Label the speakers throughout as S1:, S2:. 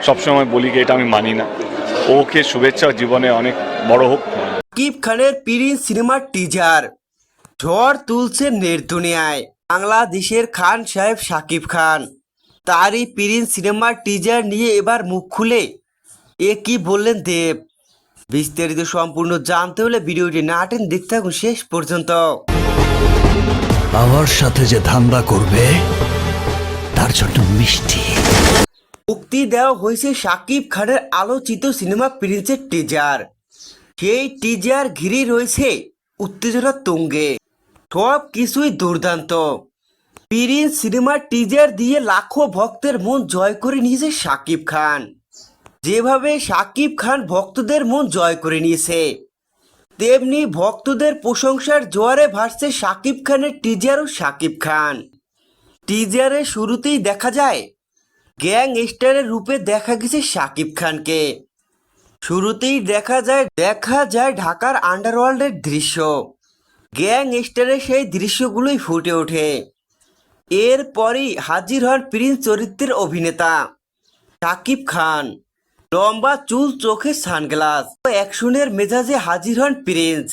S1: সবসময় বলি কি এটা আমি মানি না। ওকে শুভেচ্ছা, জীবনে অনেক বড় হোক।
S2: শাকিব খানের প্রিন্স সিনেমার টিজার ঝড় তুলছে নেট দুনিয়ায়। বাংলাদেশের খান সাহেব শাকিব খান তারই প্রিন্স সিনেমার টিজার নিয়ে এবার মুখ খুলে কি বললেন দেব। বিস্তারিত সম্পূর্ণ জানতে হলে ভিডিওটি না টেনে দেখতে থাকুন শেষ পর্যন্ত।
S3: আমার সাথে যে ধান্দা করবে তার জন্য মিষ্টি।
S2: মুক্তি দেওয়া হয়েছে শাকিব খানের আলোচিত সিনেমা প্রিন্সের টিজার। সেই টিজার ঘিরে রয়েছে উত্তেজনা তুঙ্গে, সব কিছুই দুর্দান্ত। প্রিন্স সিনেমার টিজার দিয়ে লাখো ভক্তের মন জয় করে নিয়েছে শাকিব খান। যেভাবে শাকিব খান ভক্তদের মন জয় করে নিয়েছে, তেমনি ভক্তদের প্রশংসার জোয়ারে ভাসছে শাকিব খানের টিজার ও শাকিব খান। টিজারের শুরুতেই দেখা যায় গ্যাং স্টারের রূপে দেখা গেছে শাকিব খানকে। শুরুতেই দেখা যায় ঢাকার আন্ডারওয়ার্ল্ডের দৃশ্য। গ্যাং স্টারের সেই দৃশ্যগুলোই ফুটে ওঠে। এরপরই হাজির হন প্রিন্স চরিত্রের অভিনেতা শাকিব খান। লম্বা চুল, চোখে সানগ্লাস, অ্যাকশনের মেজাজে হাজির হন প্রিন্স।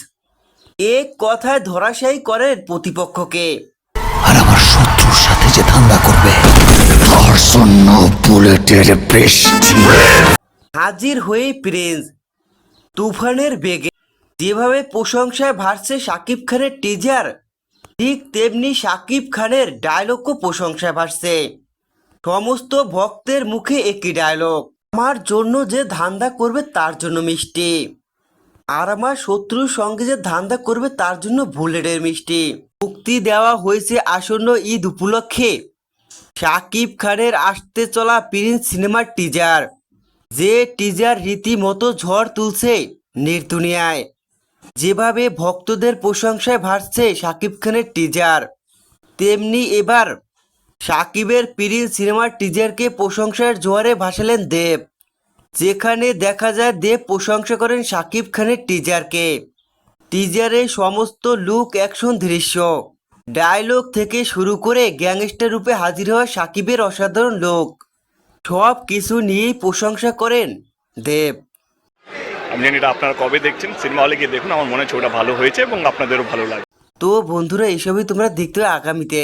S2: এক কথায় ধরাশায়ী করেন প্রতিপক্ষকে।
S3: আর আমার শত্রুর সাথে যে ধান্দা করবে তার জন্য বুলেটের বৃষ্টি।
S2: হাজির হয়ে প্রিন্স তুফানের বেগে। যেভাবে প্রশংসায় ভাসছে শাকিব খানের টিজার, ঠিক তেমনি শাকিব খানের ডায়লগও প্রশংসায় ভাসছে। সমস্ত ভক্তের মুখে একই ডায়লগ, আমার জন্য যে ধান্দা করবে তার জন্য মিষ্টি, আর আমার শত্রুর সঙ্গে যে ধান্দা করবে তার জন্য বুলেটের মিষ্টি। মুক্তি দেওয়া হয়েছে আসন্ন ঈদ উপলক্ষে শাকিব খানের আসতে চলা প্রিন্স সিনেমার টিজার। যে টিজার রীতিমতো ঝড় তুলছে নেট দুনিয়ায়। যেভাবে ভক্তদের প্রশংসায় ভাসছে শাকিব খানের টিজার, তেমনি এবার শাকিবের প্রিন্স সিনেমার টিজারকে প্রশংসার জোয়ারে ভাসালেন দেব। যেখানে দেখা যায় দেব প্রশংসা করেন শাকিব খানের টিজারকে। টিজারে সমস্ত লুক, অ্যাকশন, দৃশ্য, ডায়লগ থেকে শুরু করে গ্যাংস্টার রূপে হাজির হওয়া শাকিবের অসাধারণ লুক, সব কিছু নিয়েই প্রশংসা করেন দেব।
S1: আমি জানি এটা আপনারা কবে দেখছেন, সিনেমা হলে গিয়ে দেখুন। আমার মনে হচ্ছে ওটা ভালো হয়েছে এবং আপনাদেরও ভালো লাগবে।
S2: তো বন্ধুরা, এইসবই তোমরা দেখতে হবে আগামীতে।